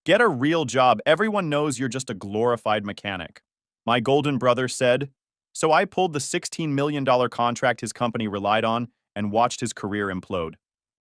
Get a real job. Everyone knows you're just a glorified mechanic. My golden brother said. So I pulled the $16 million contract his company relied on and watched his career implode.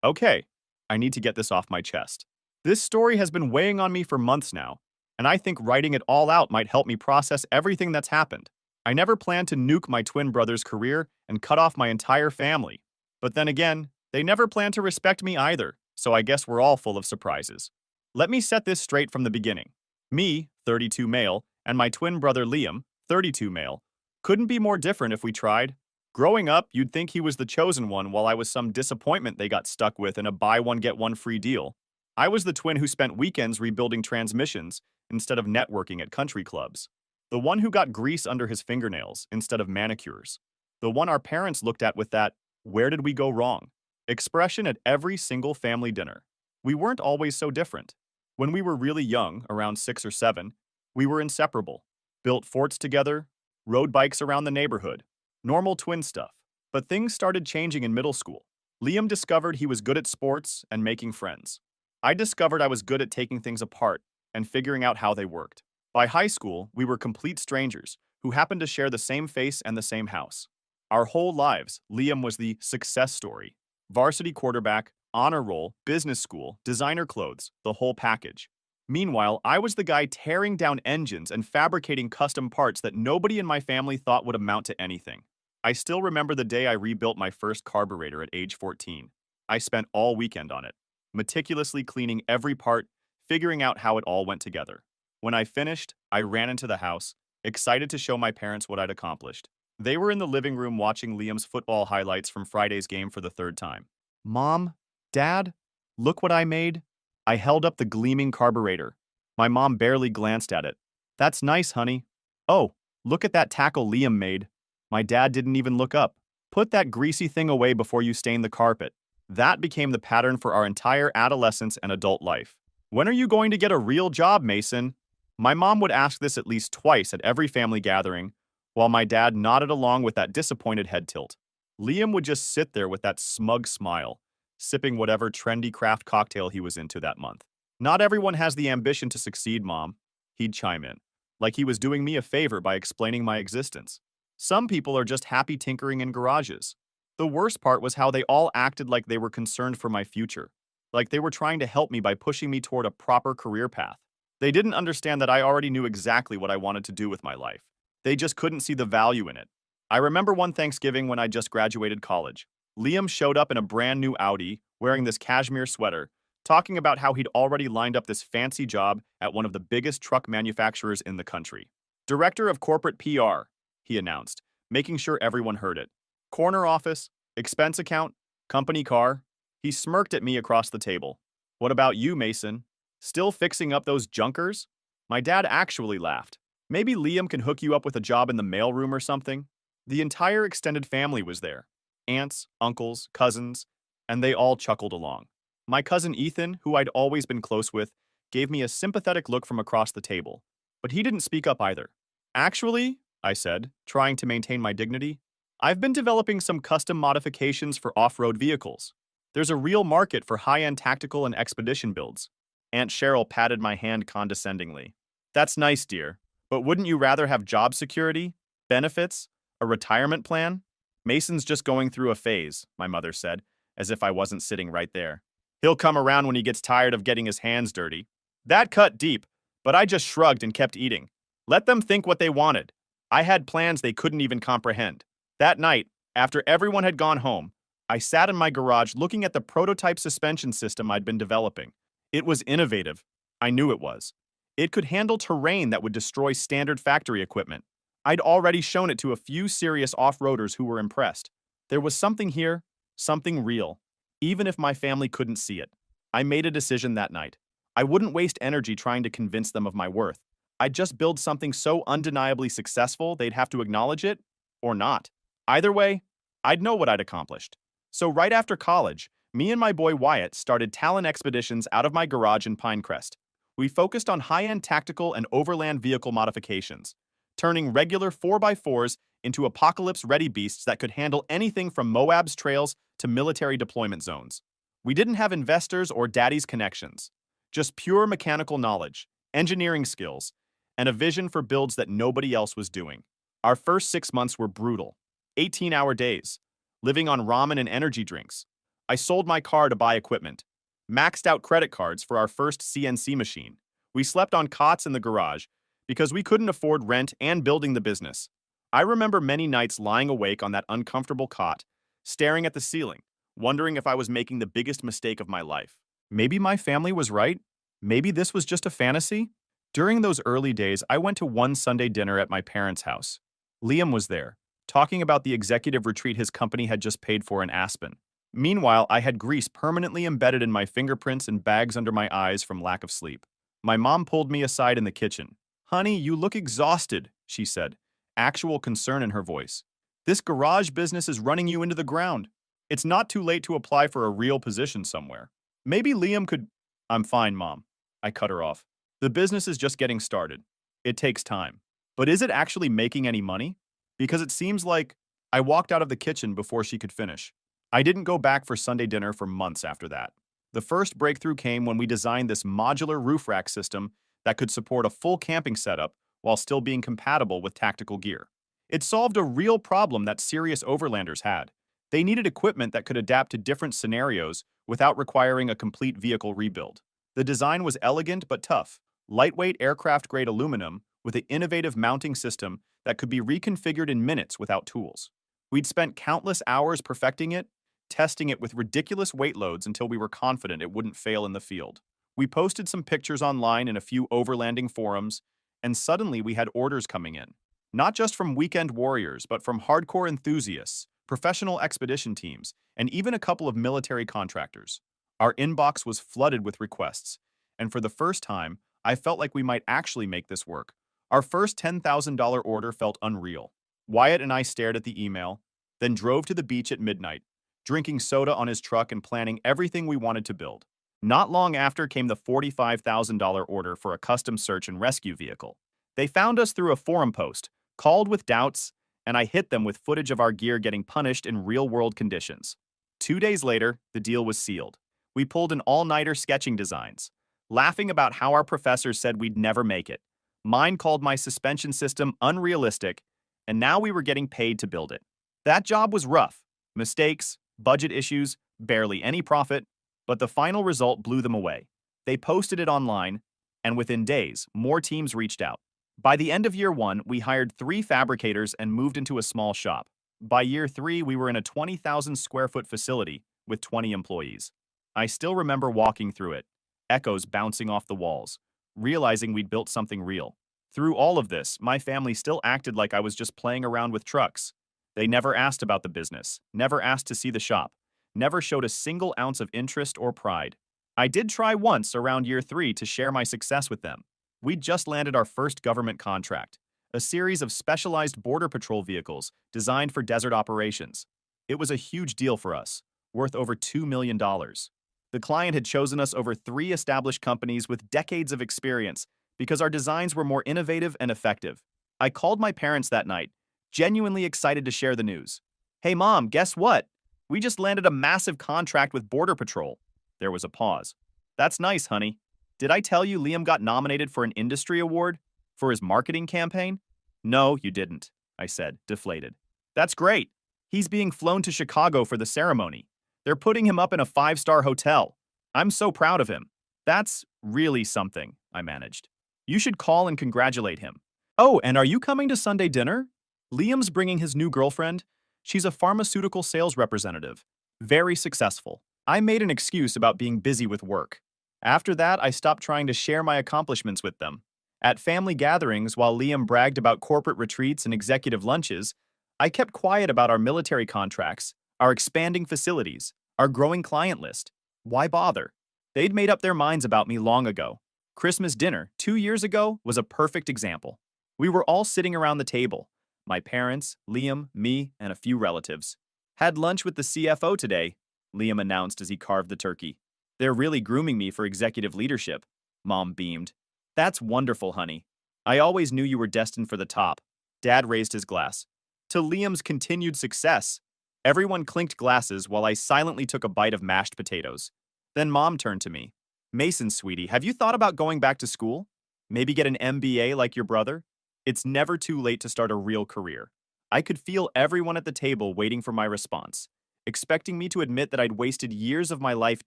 Okay, I need to get this off my chest. This story has been weighing on me for months now, and I think writing it all out might help me process everything that's happened. I never planned to nuke my twin brother's career and cut off my entire family. But then again, they never planned to respect me either, so I guess we're all full of surprises. Let me set this straight from the beginning. Me, 32 male, and my twin brother Liam, 32 male, couldn't be more different if we tried. Growing up, you'd think he was the chosen one while I was some disappointment they got stuck with in a buy one get one free deal. I was the twin who spent weekends rebuilding transmissions instead of networking at country clubs. The one who got grease under his fingernails instead of manicures. The one our parents looked at with that, "Where did we go wrong?" expression at every single family dinner. We weren't always so different. When we were really young, around 6 or 7, we were inseparable. Built forts together, rode bikes around the neighborhood. Normal twin stuff. But things started changing in middle school. Liam discovered he was good at sports and making friends. I discovered I was good at taking things apart and figuring out how they worked. By high school, we were complete strangers who happened to share the same face and the same house. Our whole lives, Liam was the success story. Varsity quarterback, honor roll, business school, designer clothes, the whole package. Meanwhile, I was the guy tearing down engines and fabricating custom parts that nobody in my family thought would amount to anything. I still remember the day I rebuilt my first carburetor at age 14. I spent all weekend on it, meticulously cleaning every part, figuring out how it all went together. When I finished, I ran into the house, excited to show my parents what I'd accomplished. They were in the living room watching Liam's football highlights from Friday's game for the third time. "Mom? Dad? Look what I made." I held up the gleaming carburetor. My mom barely glanced at it. "That's nice, honey." "Oh, look at that tackle Liam made." My dad didn't even look up. "Put that greasy thing away before you stain the carpet." That became the pattern for our entire adolescence and adult life. "When are you going to get a real job, Mason?" My mom would ask this at least twice at every family gathering, while my dad nodded along with that disappointed head tilt. Liam would just sit there with that smug smile, sipping whatever trendy craft cocktail he was into that month. "Not everyone has the ambition to succeed, Mom," he'd chime in, like he was doing me a favor by explaining my existence. "Some people are just happy tinkering in garages." The worst part was how they all acted like they were concerned for my future, like they were trying to help me by pushing me toward a proper career path. They didn't understand that I already knew exactly what I wanted to do with my life. They just couldn't see the value in it. I remember one Thanksgiving when I just graduated college. Liam showed up in a brand new Audi, wearing this cashmere sweater, talking about how he'd already lined up this fancy job at one of the biggest truck manufacturers in the country. "Director of Corporate PR," he announced, making sure everyone heard it. "Corner office, expense account, company car." He smirked at me across the table. "What about you, Mason? Still fixing up those junkers?" My dad actually laughed. "Maybe Liam can hook you up with a job in the mailroom or something." The entire extended family was there. Aunts, uncles, cousins, and they all chuckled along. My cousin Ethan, who I'd always been close with, gave me a sympathetic look from across the table. But he didn't speak up either. "Actually," I said, trying to maintain my dignity, "I've been developing some custom modifications for off-road vehicles. There's a real market for high-end tactical and expedition builds." Aunt Cheryl patted my hand condescendingly. "That's nice, dear. But wouldn't you rather have job security, benefits, a retirement plan?" "Mason's just going through a phase," my mother said, as if I wasn't sitting right there. "He'll come around when he gets tired of getting his hands dirty." That cut deep, but I just shrugged and kept eating. Let them think what they wanted. I had plans they couldn't even comprehend. That night, after everyone had gone home, I sat in my garage looking at the prototype suspension system I'd been developing. It was innovative. I knew it was. It could handle terrain that would destroy standard factory equipment. I'd already shown it to a few serious off-roaders who were impressed. There was something here, something real, even if my family couldn't see it. I made a decision that night. I wouldn't waste energy trying to convince them of my worth. I'd just build something so undeniably successful they'd have to acknowledge it, or not. Either way, I'd know what I'd accomplished. So right after college, me and my boy Wyatt started Talon Expeditions out of my garage in Pinecrest. We focused on high-end tactical and overland vehicle modifications, turning regular 4x4s into apocalypse-ready beasts that could handle anything from Moab's trails to military deployment zones. We didn't have investors or daddy's connections. Just pure mechanical knowledge, engineering skills, and a vision for builds that nobody else was doing. Our first 6 months were brutal. 18-hour days, living on ramen and energy drinks. I sold my car to buy equipment, maxed out credit cards for our first CNC machine. We slept on cots in the garage because we couldn't afford rent and building the business. I remember many nights lying awake on that uncomfortable cot, staring at the ceiling, wondering if I was making the biggest mistake of my life. Maybe my family was right. Maybe this was just a fantasy. During those early days, I went to one Sunday dinner at my parents' house. Liam was there, talking about the executive retreat his company had just paid for in Aspen. Meanwhile, I had grease permanently embedded in my fingerprints and bags under my eyes from lack of sleep. My mom pulled me aside in the kitchen. "Honey, you look exhausted," she said, actual concern in her voice. "This garage business is running you into the ground. It's not too late to apply for a real position somewhere. Maybe Liam could—" "I'm fine, Mom." I cut her off. "The business is just getting started. It takes time. But is it actually making any money? Because it seems like—" I walked out of the kitchen before she could finish. I didn't go back for Sunday dinner for months after that. The first breakthrough came when we designed this modular roof rack system that could support a full camping setup while still being compatible with tactical gear. It solved a real problem that serious overlanders had. They needed equipment that could adapt to different scenarios without requiring a complete vehicle rebuild. The design was elegant but tough, lightweight aircraft-grade aluminum with an innovative mounting system that could be reconfigured in minutes without tools. We'd spent countless hours perfecting it, testing it with ridiculous weight loads until we were confident it wouldn't fail in the field. We posted some pictures online in a few overlanding forums, and suddenly we had orders coming in. Not just from weekend warriors, but from hardcore enthusiasts, professional expedition teams, and even a couple of military contractors. Our inbox was flooded with requests, and for the first time, I felt like we might actually make this work. Our first $10,000 order felt unreal. Wyatt and I stared at the email, then drove to the beach at midnight, drinking soda on his truck and planning everything we wanted to build. Not long after came the $45,000 order for a custom search and rescue vehicle. They found us through a forum post, called with doubts, and I hit them with footage of our gear getting punished in real-world conditions. 2 days later, the deal was sealed. We pulled an all-nighter sketching designs, laughing about how our professors said we'd never make it. Mine called my suspension system unrealistic, and now we were getting paid to build it. That job was rough. Mistakes, budget issues, barely any profit, but the final result blew them away. They posted it online, and within days, more teams reached out. By the end of year 1, we hired 3 fabricators and moved into a small shop. By year 3, we were in a 20,000 square foot facility with 20 employees. I still remember walking through it, echoes bouncing off the walls, realizing we'd built something real. Through all of this, my family still acted like I was just playing around with trucks. They never asked about the business, never asked to see the shop, never showed a single ounce of interest or pride. I did try once around year 3 to share my success with them. We'd just landed our first government contract, a series of specialized border patrol vehicles designed for desert operations. It was a huge deal for us, worth over $2 million. The client had chosen us over 3 established companies with decades of experience because our designs were more innovative and effective. I called my parents that night, genuinely excited to share the news. "Hey Mom, guess what? We just landed a massive contract with Border Patrol." There was a pause. "That's nice, honey. Did I tell you Liam got nominated for an industry award? For his marketing campaign?" "No, you didn't," I said, deflated. "That's great. He's being flown to Chicago for the ceremony. They're putting him up in a 5-star hotel. I'm so proud of him." "That's really something," I managed. "You should call and congratulate him." "Oh, and are you coming to Sunday dinner? Liam's bringing his new girlfriend. She's a pharmaceutical sales representative. Very successful." I made an excuse about being busy with work. After that, I stopped trying to share my accomplishments with them. At family gatherings, while Liam bragged about corporate retreats and executive lunches, I kept quiet about our military contracts, our expanding facilities, our growing client list. Why bother? They'd made up their minds about me long ago. Christmas dinner 2 years ago was a perfect example. We were all sitting around the table. My parents, Liam, me, and a few relatives. "Had lunch with the CFO today," Liam announced as he carved the turkey. "They're really grooming me for executive leadership." Mom beamed. "That's wonderful, honey. I always knew you were destined for the top." Dad raised his glass. "To Liam's continued success." Everyone clinked glasses while I silently took a bite of mashed potatoes. Then Mom turned to me. Mason, sweetie, have you thought about going back to school? Maybe get an MBA like your brother? It's never too late to start a real career. I could feel everyone at the table waiting for my response, expecting me to admit that I'd wasted years of my life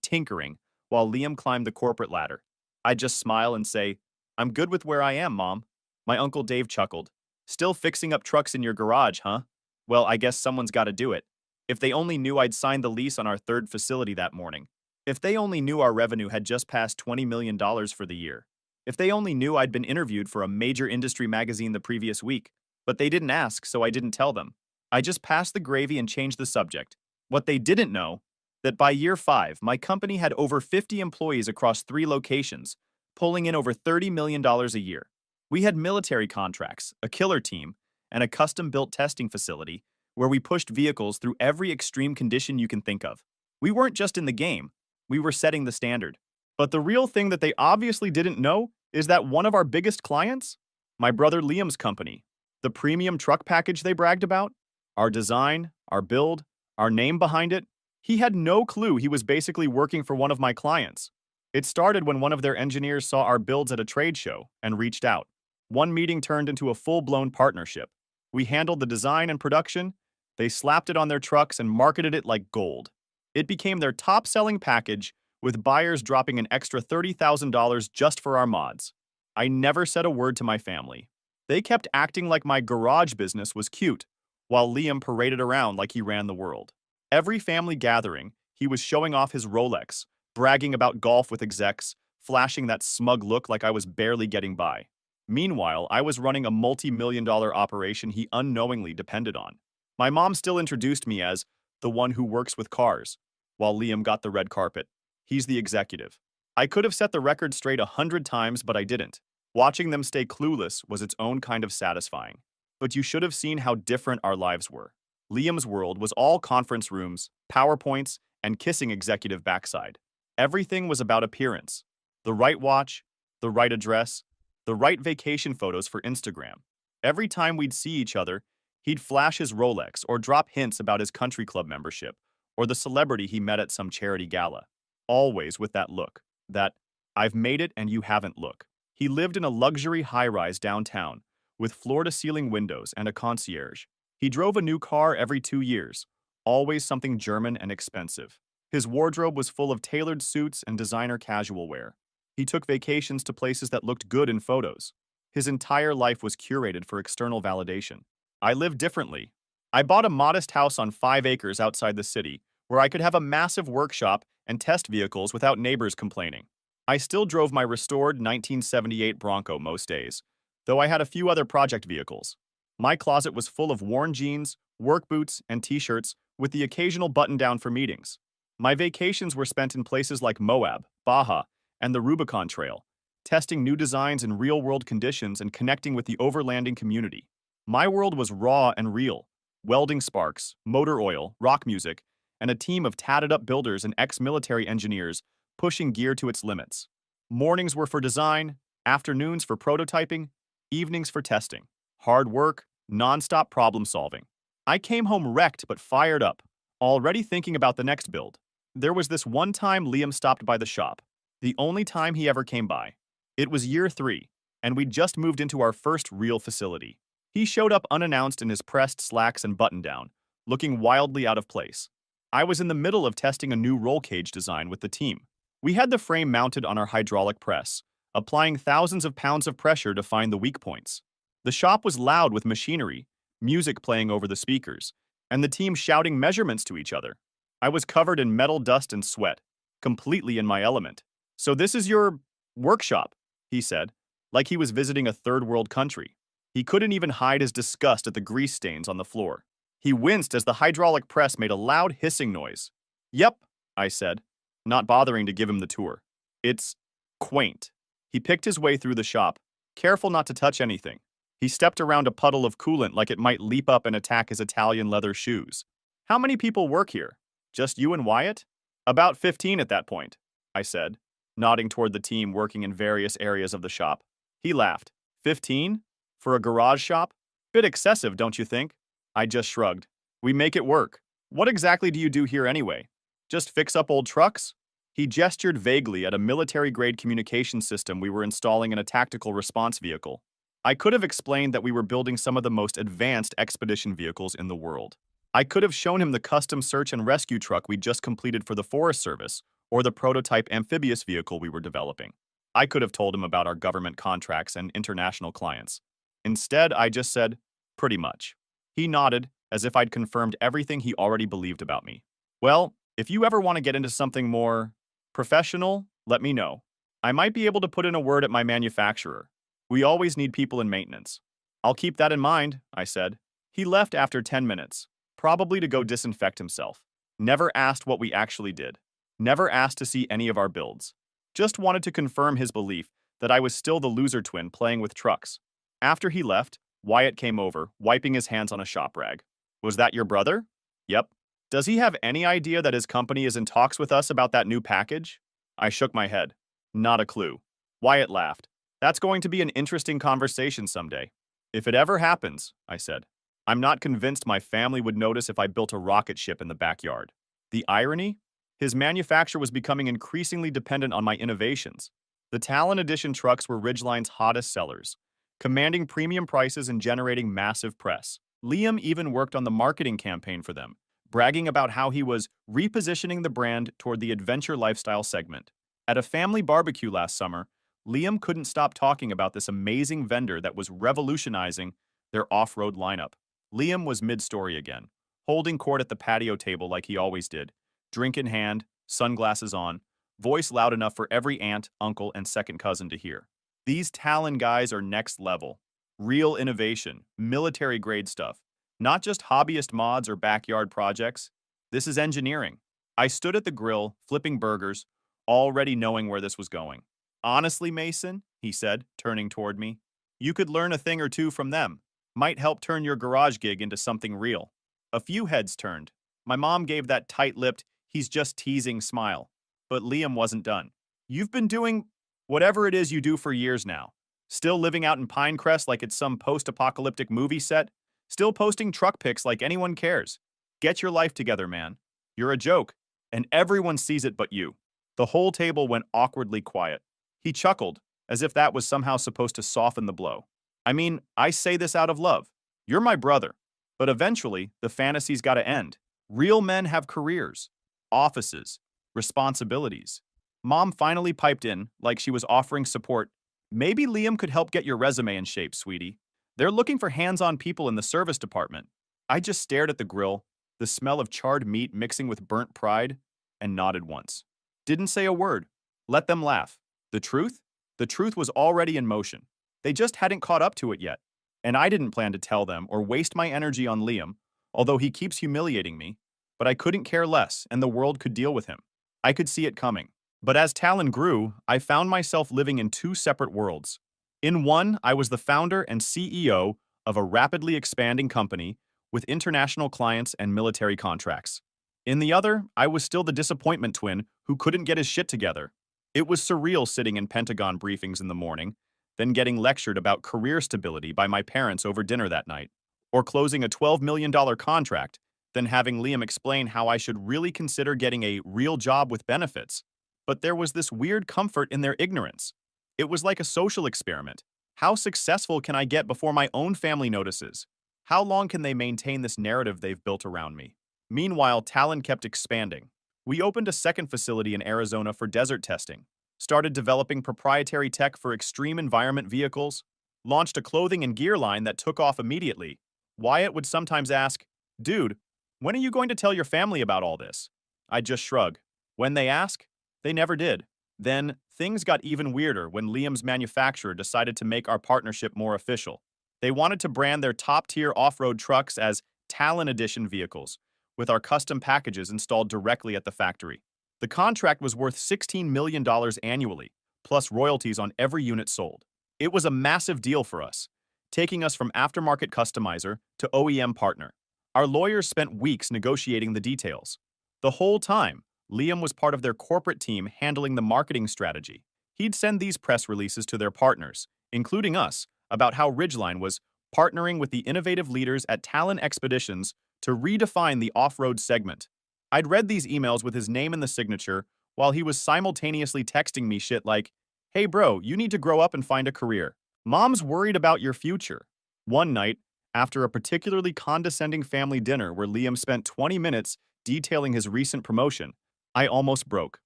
tinkering while Liam climbed the corporate ladder. I'd just smile and say, I'm good with where I am, Mom. My Uncle Dave chuckled. Still fixing up trucks in your garage, huh? Well, I guess someone's got to do it. If they only knew I'd signed the lease on our third facility that morning. If they only knew our revenue had just passed $20 million for the year. If they only knew I'd been interviewed for a major industry magazine the previous week. But they didn't ask, so I didn't tell them. I just passed the gravy and changed the subject. What they didn't know, that by year 5, my company had over 50 employees across 3 locations, pulling in over $30 million a year. We had military contracts, a killer team, and a custom-built testing facility where we pushed vehicles through every extreme condition you can think of. We weren't just in the game, we were setting the standard. But the real thing that they obviously didn't know is that one of our biggest clients, my brother Liam's company, the premium truck package they bragged about, our design, our build, our name behind it, he had no clue he was basically working for one of my clients. It started when one of their engineers saw our builds at a trade show and reached out. One meeting turned into a full-blown partnership. We handled the design and production, they slapped it on their trucks and marketed it like gold. It became their top-selling package, with buyers dropping an extra $30,000 just for our mods. I never said a word to my family. They kept acting like my garage business was cute, while Liam paraded around like he ran the world. Every family gathering, he was showing off his Rolex, bragging about golf with execs, flashing that smug look like I was barely getting by. Meanwhile, I was running a multi-million-dollar operation he unknowingly depended on. My mom still introduced me as the one who works with cars, while Liam got the red carpet. He's the executive. I could have set the record straight 100 times, but I didn't. Watching them stay clueless was its own kind of satisfying. But you should have seen how different our lives were. Liam's world was all conference rooms, PowerPoints, and kissing executive backside. Everything was about appearance. The right watch, the right address, the right vacation photos for Instagram. Every time we'd see each other, he'd flash his Rolex or drop hints about his country club membership or the celebrity he met at some charity gala. Always with that look, that I've made it and you haven't look. He lived in a luxury high-rise downtown with floor-to-ceiling windows and a concierge. He drove a new car every 2 years, always something German and expensive. His wardrobe was full of tailored suits and designer casual wear. He took vacations to places that looked good in photos. His entire life was curated for external validation. I lived differently. I bought a modest house on 5 acres outside the city where I could have a massive workshop and test vehicles without neighbors complaining. I still drove my restored 1978 Bronco most days, though I had a few other project vehicles. My closet was full of worn jeans, work boots, and t-shirts with the occasional button-down for meetings. My vacations were spent in places like Moab, Baja, and the Rubicon Trail, testing new designs in real-world conditions and connecting with the overlanding community. My world was raw and real. Welding sparks, motor oil, rock music, and a team of tatted-up builders and ex-military engineers pushing gear to its limits. Mornings were for design, afternoons for prototyping, evenings for testing. Hard work, non-stop problem-solving. I came home wrecked but fired up, already thinking about the next build. There was this one time Liam stopped by the shop, the only time he ever came by. It was year 3, and we'd just moved into our first real facility. He showed up unannounced in his pressed slacks and button-down, looking wildly out of place. I was in the middle of testing a new roll cage design with the team. We had the frame mounted on our hydraulic press, applying thousands of pounds of pressure to find the weak points. The shop was loud with machinery, music playing over the speakers, and the team shouting measurements to each other. I was covered in metal dust and sweat, completely in my element. "So this is your workshop," he said, like he was visiting a third-world country. He couldn't even hide his disgust at the grease stains on the floor. He winced as the hydraulic press made a loud hissing noise. "Yep," I said, not bothering to give him the tour. "It's quaint." He picked his way through the shop, careful not to touch anything. He stepped around a puddle of coolant like it might leap up and attack his Italian leather shoes. "How many people work here? Just you and Wyatt?" "About 15 at that point," I said, nodding toward the team working in various areas of the shop. He laughed. 15? For a garage shop? Bit excessive, don't you think? I just shrugged. "We make it work. What exactly do you do here anyway? Just fix up old trucks?" He gestured vaguely at a military-grade communication system we were installing in a tactical response vehicle. I could have explained that we were building some of the most advanced expedition vehicles in the world. I could have shown him the custom search and rescue truck we just completed for the Forest Service, or the prototype amphibious vehicle we were developing. I could have told him about our government contracts and international clients. Instead, I just said, pretty much. He nodded, as if I'd confirmed everything he already believed about me. Well, if you ever want to get into something more professional, let me know. I might be able to put in a word at my manufacturer. We always need people in maintenance. I'll keep that in mind, I said. He left after 10 minutes, probably to go disinfect himself. Never asked what we actually did. Never asked to see any of our builds. Just wanted to confirm his belief that I was still the loser twin playing with trucks. After he left, Wyatt came over, wiping his hands on a shop rag. Was that your brother? Yep. Does he have any idea that his company is in talks with us about that new package? I shook my head. Not a clue. Wyatt laughed. That's going to be an interesting conversation someday. If it ever happens, I said. I'm not convinced my family would notice if I built a rocket ship in the backyard. The irony? His manufacturer was becoming increasingly dependent on my innovations. The Talon Edition trucks were Ridgeline's hottest sellers, commanding premium prices and generating massive press. Liam even worked on the marketing campaign for them, bragging about how he was repositioning the brand toward the adventure lifestyle segment. At a family barbecue last summer, Liam couldn't stop talking about this amazing vendor that was revolutionizing their off-road lineup. Liam was mid-story again, holding court at the patio table like he always did, drink in hand, sunglasses on, voice loud enough for every aunt, uncle, and second cousin to hear. These Talon guys are next level. Real innovation, military-grade stuff. Not just hobbyist mods or backyard projects. This is engineering. I stood at the grill, flipping burgers, already knowing where this was going. Honestly, Mason, he said, turning toward me, you could learn a thing or two from them. Might help turn your garage gig into something real. A few heads turned. My mom gave that tight-lipped, he's just teasing smile. But Liam wasn't done. You've been doing whatever it is you do for years now. Still living out in Pinecrest like it's some post-apocalyptic movie set? Still posting truck pics like anyone cares? Get your life together, man. You're a joke, and everyone sees it but you. The whole table went awkwardly quiet. He chuckled, as if that was somehow supposed to soften the blow. I mean, I say this out of love. You're my brother. But eventually, the fantasy's gotta end. Real men have careers, offices, responsibilities. Mom finally piped in, like she was offering support. Maybe Liam could help get your resume in shape, sweetie. They're looking for hands-on people in the service department. I just stared at the grill, the smell of charred meat mixing with burnt pride, and nodded once. Didn't say a word. Let them laugh. The truth? The truth was already in motion. They just hadn't caught up to it yet. And I didn't plan to tell them or waste my energy on Liam, although he keeps humiliating me. But I couldn't care less, and the world could deal with him. I could see it coming. But as Talon grew, I found myself living in two separate worlds. In one, I was the founder and CEO of a rapidly expanding company with international clients and military contracts. In the other, I was still the disappointment twin who couldn't get his shit together. It was surreal sitting in Pentagon briefings in the morning, then getting lectured about career stability by my parents over dinner that night, or closing a $12 million contract, then having Liam explain how I should really consider getting a real job with benefits. But there was this weird comfort in their ignorance. It was like a social experiment. How successful can I get before my own family notices? How long can they maintain this narrative they've built around me? Meanwhile, Talon kept expanding. We opened a second facility in Arizona for desert testing, started developing proprietary tech for extreme environment vehicles, launched a clothing and gear line that took off immediately. Wyatt would sometimes ask, "Dude, when are you going to tell your family about all this?" I'd just shrug. When they ask, they never did. Then, things got even weirder when Liam's manufacturer decided to make our partnership more official. They wanted to brand their top-tier off-road trucks as Talon Edition vehicles, with our custom packages installed directly at the factory. The contract was worth $16 million annually, plus royalties on every unit sold. It was a massive deal for us, taking us from aftermarket customizer to OEM partner. Our lawyers spent weeks negotiating the details. The whole time, Liam was part of their corporate team handling the marketing strategy. He'd send these press releases to their partners, including us, about how Ridgeline was partnering with the innovative leaders at Talon Expeditions to redefine the off-road segment. I'd read these emails with his name in the signature, while he was simultaneously texting me shit like, "Hey bro, you need to grow up and find a career. Mom's worried about your future." One night, after a particularly condescending family dinner where Liam spent 20 minutes detailing his recent promotion, I almost broke.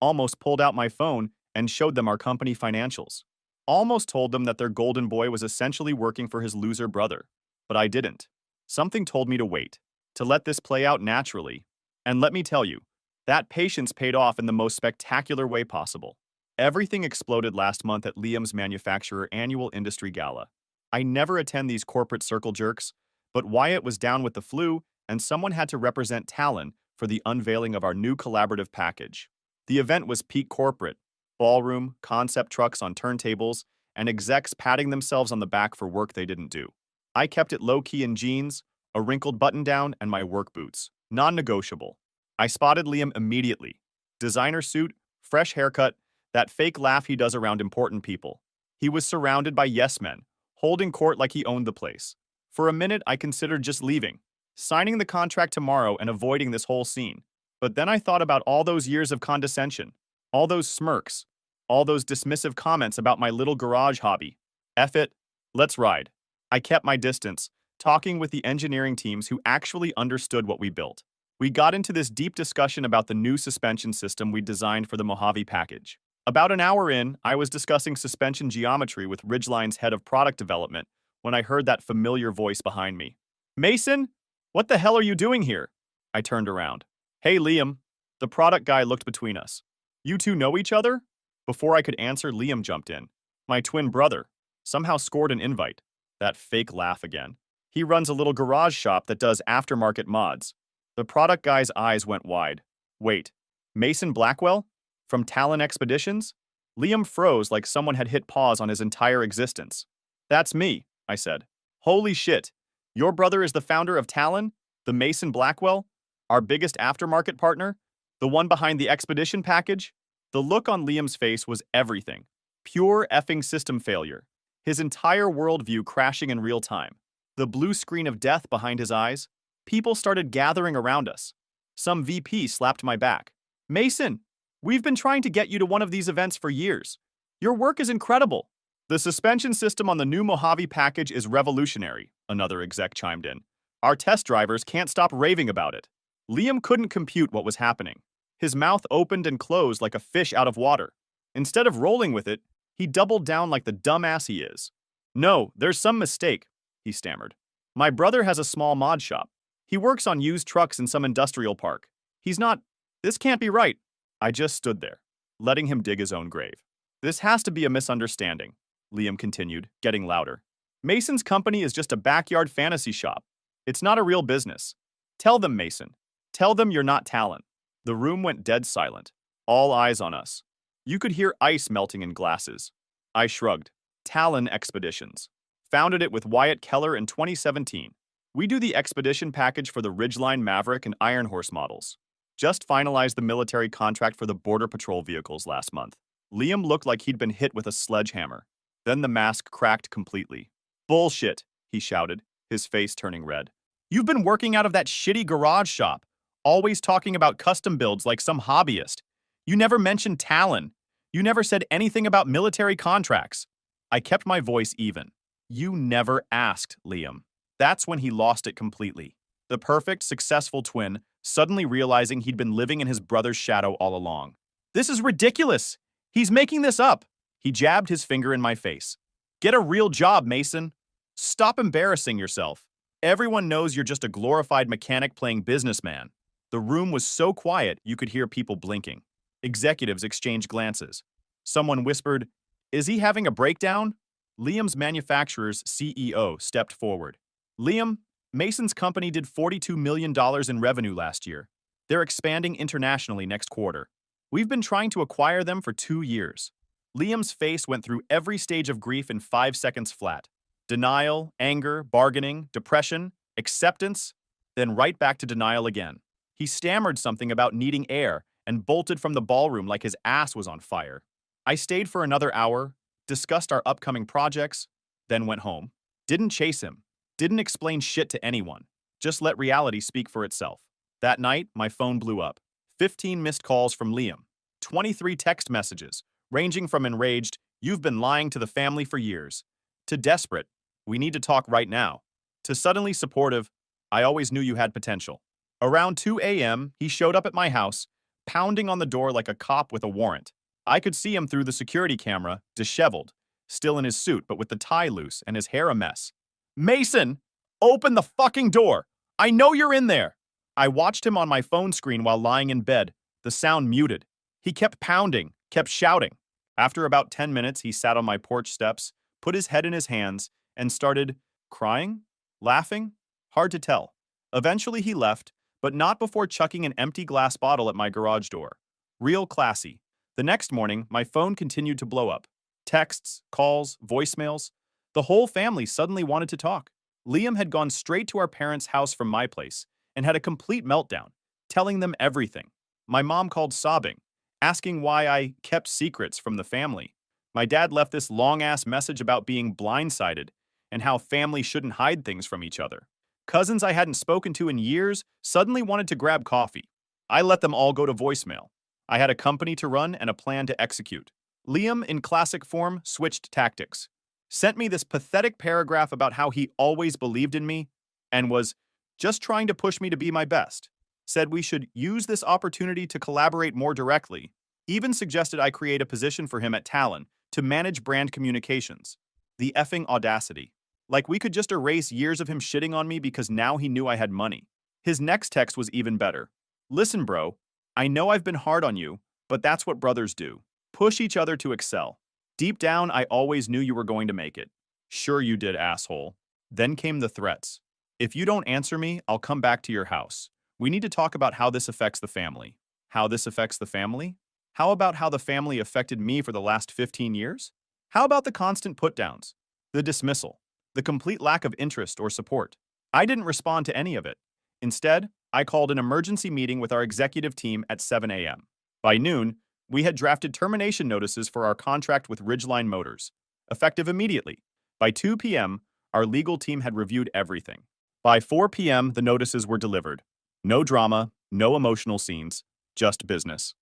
Almost pulled out my phone and showed them our company financials. Almost told them that their golden boy was essentially working for his loser brother. But I didn't. Something told me to wait, to let this play out naturally. And let me tell you, that patience paid off in the most spectacular way possible. Everything exploded last month at Liam's manufacturer annual industry gala. I never attend these corporate circle jerks, but Wyatt was down with the flu, and someone had to represent Talon for the unveiling of our new collaborative package. The event was peak corporate: ballroom, concept trucks on turntables, and execs patting themselves on the back for work they didn't do. I kept it low-key in jeans, a wrinkled button-down, and my work boots. Non-negotiable. I spotted Liam immediately. Designer suit, fresh haircut, that fake laugh he does around important people. He was surrounded by yes-men, holding court like he owned the place. For a minute, I considered just leaving, signing the contract tomorrow and avoiding this whole scene. But then I thought about all those years of condescension, all those smirks, all those dismissive comments about my little garage hobby. F it, let's ride. I kept my distance, talking with the engineering teams who actually understood what we built. We got into this deep discussion about the new suspension system we designed for the Mojave package. About an hour in, I was discussing suspension geometry with Ridgeline's head of product development when I heard that familiar voice behind me. "Mason, what the hell are you doing here?" I turned around. "Hey, Liam." The product guy looked between us. "You two know each other?" Before I could answer, Liam jumped in. "My twin brother. Somehow scored an invite." That fake laugh again. "He runs a little garage shop that does aftermarket mods." The product guy's eyes went wide. "Wait, Mason Blackwell? From Talon Expeditions?" Liam froze like someone had hit pause on his entire existence. "That's me," I said. "Holy shit. Your brother is the founder of Talon? The Mason Blackwell? Our biggest aftermarket partner? The one behind the Expedition package?" The look on Liam's face was everything. Pure effing system failure. His entire worldview crashing in real time. The blue screen of death behind his eyes. People started gathering around us. Some VP slapped my back. "Mason, we've been trying to get you to one of these events for years. Your work is incredible." "The suspension system on the new Mojave package is revolutionary," another exec chimed in. "Our test drivers can't stop raving about it." Liam couldn't compute what was happening. His mouth opened and closed like a fish out of water. Instead of rolling with it, he doubled down like the dumbass he is. "No, there's some mistake," he stammered. "My brother has a small mod shop. He works on used trucks in some industrial park. He's not— This can't be right." I just stood there, letting him dig his own grave. "This has to be a misunderstanding," Liam continued, getting louder. "Mason's company is just a backyard fantasy shop. It's not a real business. Tell them, Mason. Tell them you're not Talon." The room went dead silent, all eyes on us. You could hear ice melting in glasses. I shrugged. "Talon Expeditions. Founded it with Wyatt Keller in 2017. We do the Expedition package for the Ridgeline Maverick and Iron Horse models. Just finalized the military contract for the Border Patrol vehicles last month." Liam looked like he'd been hit with a sledgehammer. Then the mask cracked completely. "Bullshit," he shouted, his face turning red. "You've been working out of that shitty garage shop, always talking about custom builds like some hobbyist. You never mentioned Talon. You never said anything about military contracts." I kept my voice even. "You never asked, Liam." That's when he lost it completely. The perfect, successful twin suddenly realizing he'd been living in his brother's shadow all along. "This is ridiculous. He's making this up." He jabbed his finger in my face. "Get a real job, Mason. Stop embarrassing yourself. Everyone knows you're just a glorified mechanic playing businessman." The room was so quiet you could hear people blinking. Executives exchanged glances. Someone whispered, "Is he having a breakdown?" Liam's manufacturer's CEO stepped forward. "Liam, Mason's company did $42 million in revenue last year. They're expanding internationally next quarter. We've been trying to acquire them for 2 years." Liam's face went through every stage of grief in 5 seconds flat. Denial, anger, bargaining, depression, acceptance, then right back to denial again. He stammered something about needing air and bolted from the ballroom like his ass was on fire. I stayed for another hour, discussed our upcoming projects, then went home. Didn't chase him. Didn't explain shit to anyone. Just let reality speak for itself. That night, my phone blew up. 15 missed calls from Liam. 23 text messages, ranging from enraged, "You've been lying to the family for years," to desperate, "We need to talk right now," to suddenly supportive, "I always knew you had potential." Around 2 a.m., he showed up at my house, pounding on the door like a cop with a warrant. I could see him through the security camera, disheveled, still in his suit but with the tie loose and his hair a mess. "Mason, open the fucking door! I know you're in there!" I watched him on my phone screen while lying in bed, the sound muted. He kept pounding, kept shouting. After about 10 minutes, he sat on my porch steps, put his head in his hands, and started crying? Laughing? Hard to tell. Eventually, he left, but not before chucking an empty glass bottle at my garage door. Real classy. The next morning, my phone continued to blow up. Texts, calls, voicemails. The whole family suddenly wanted to talk. Liam had gone straight to our parents' house from my place and had a complete meltdown, telling them everything. My mom called sobbing, asking why I kept secrets from the family. My dad left this long-ass message about being blindsided and how family shouldn't hide things from each other. Cousins I hadn't spoken to in years suddenly wanted to grab coffee. I let them all go to voicemail. I had a company to run and a plan to execute. Liam, in classic form, switched tactics. Sent me this pathetic paragraph about how he always believed in me and was just trying to push me to be my best. Said we should use this opportunity to collaborate more directly. Even suggested I create a position for him at Talon to manage brand communications. The effing audacity. Like we could just erase years of him shitting on me because now he knew I had money. His next text was even better. "Listen, bro, I know I've been hard on you, but that's what brothers do. Push each other to excel. Deep down, I always knew you were going to make it." "Sure you did, asshole." Then came the threats. "If you don't answer me, I'll come back to your house. We need to talk about how this affects the family." How this affects the family? How about how the family affected me for the last 15 years? How about the constant put-downs? The dismissal? The complete lack of interest or support? I didn't respond to any of it. Instead, I called an emergency meeting with our executive team at 7 a.m. By noon, we had drafted termination notices for our contract with Ridgeline Motors, effective immediately. By 2 p.m., our legal team had reviewed everything. By 4 p.m., the notices were delivered. No drama, no emotional scenes, just business.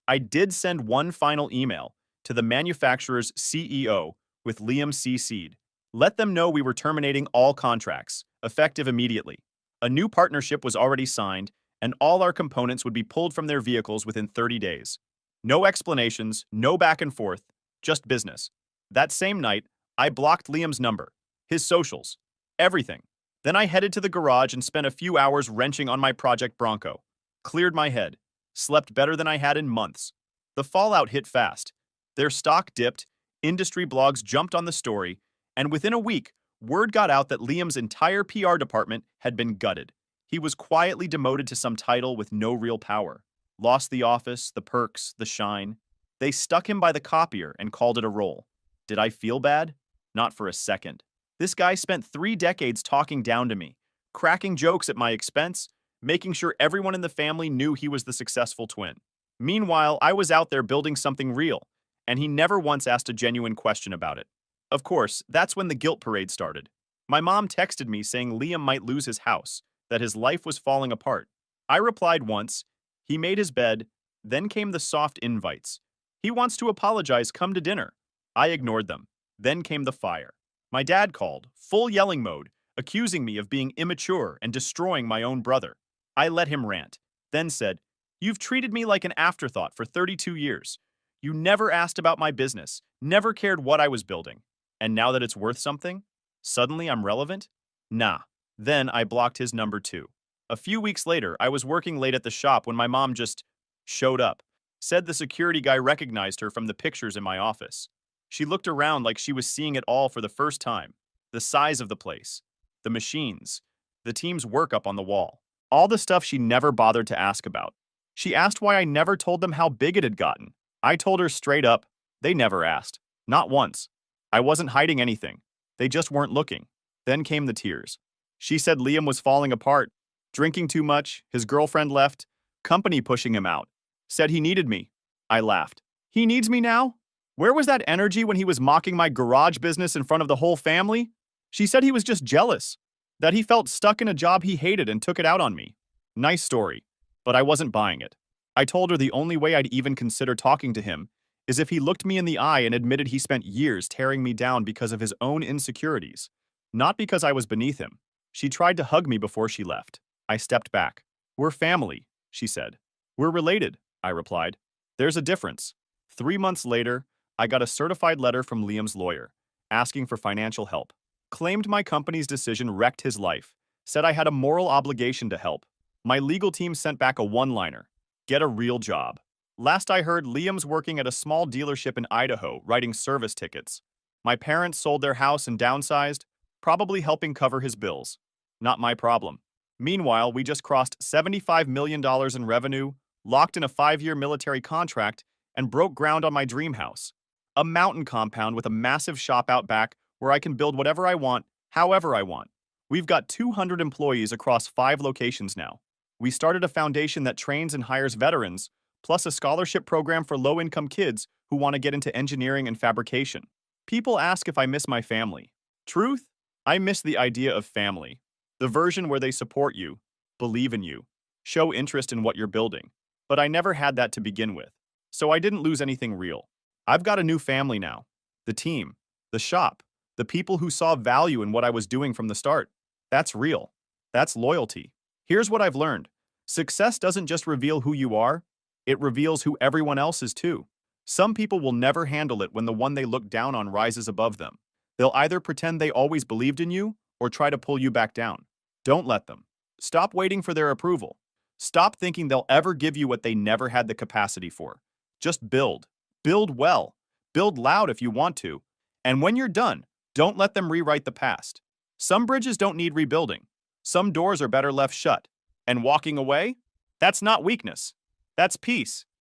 I did send one final email to the manufacturer's CEO with Liam CC'd. Let them know we were terminating all contracts, effective immediately. A new partnership was already signed, and all our components would be pulled from their vehicles within 30 days. No explanations, no back and forth, just business. That same night, I blocked Liam's number, his socials, everything. Then I headed to the garage and spent a few hours wrenching on my Project Bronco. Cleared my head. Slept better than I had in months. The fallout hit fast. Their stock dipped, industry blogs jumped on the story, and within a week, word got out that Liam's entire PR department had been gutted. He was quietly demoted to some title with no real power. Lost the office, the perks, the shine. They stuck him by the copier and called it a role. Did I feel bad? Not for a second. This guy spent 3 decades talking down to me, cracking jokes at my expense, making sure everyone in the family knew he was the successful twin. Meanwhile, I was out there building something real, and he never once asked a genuine question about it. Of course, that's when the guilt parade started. My mom texted me saying Liam might lose his house, that his life was falling apart. I replied once. He made his bed. Then came the soft invites. He wants to apologize, come to dinner. I ignored them. Then came the fire. My dad called, full yelling mode, accusing me of being immature and destroying my own brother. I let him rant, then said, "You've treated me like an afterthought for 32 years. You never asked about my business, never cared what I was building. And now that it's worth something, suddenly I'm relevant? Nah." Then I blocked his number too. A few weeks later, I was working late at the shop when my mom just showed up. Said the security guy recognized her from the pictures in my office. She looked around like she was seeing it all for the first time. The size of the place, the machines, the team's work up on the wall. All the stuff she never bothered to ask about. She asked why I never told them how big it had gotten. I told her straight up, they never asked. Not once. I wasn't hiding anything. They just weren't looking. Then came the tears. She said Liam was falling apart, drinking too much, his girlfriend left, company pushing him out. Said he needed me. I laughed. He needs me now? Where was that energy when he was mocking my garage business in front of the whole family? She said he was just jealous, that he felt stuck in a job he hated and took it out on me. Nice story, but I wasn't buying it. I told her the only way I'd even consider talking to him is if he looked me in the eye and admitted he spent years tearing me down because of his own insecurities, not because I was beneath him. She tried to hug me before she left. I stepped back. We're family, she said. We're related, I replied. There's a difference. 3 months later, I got a certified letter from Liam's lawyer, asking for financial help. Claimed my company's decision wrecked his life, said I had a moral obligation to help. My legal team sent back a one-liner. Get a real job. Last I heard, Liam's working at a small dealership in Idaho, writing service tickets. My parents sold their house and downsized, probably helping cover his bills. Not my problem. Meanwhile, we just crossed $75 million in revenue, locked in a 5-year military contract, and broke ground on my dream house. A mountain compound with a massive shop out back where I can build whatever I want, however I want. We've got 200 employees across 5 locations now. We started a foundation that trains and hires veterans, plus a scholarship program for low-income kids who want to get into engineering and fabrication. People ask if I miss my family. Truth? I miss the idea of family. The version where they support you, believe in you, show interest in what you're building. But I never had that to begin with, so I didn't lose anything real. I've got a new family now. The team, the shop, the people who saw value in what I was doing from the start. That's real. That's loyalty. Here's what I've learned. Success doesn't just reveal who you are, it reveals who everyone else is too. Some people will never handle it when the one they look down on rises above them. They'll either pretend they always believed in you or try to pull you back down. Don't let them. Stop waiting for their approval. Stop thinking they'll ever give you what they never had the capacity for. Just build. Build well. Build loud if you want to. And when you're done, don't let them rewrite the past. Some bridges don't need rebuilding. Some doors are better left shut. And walking away? That's not weakness. That's peace.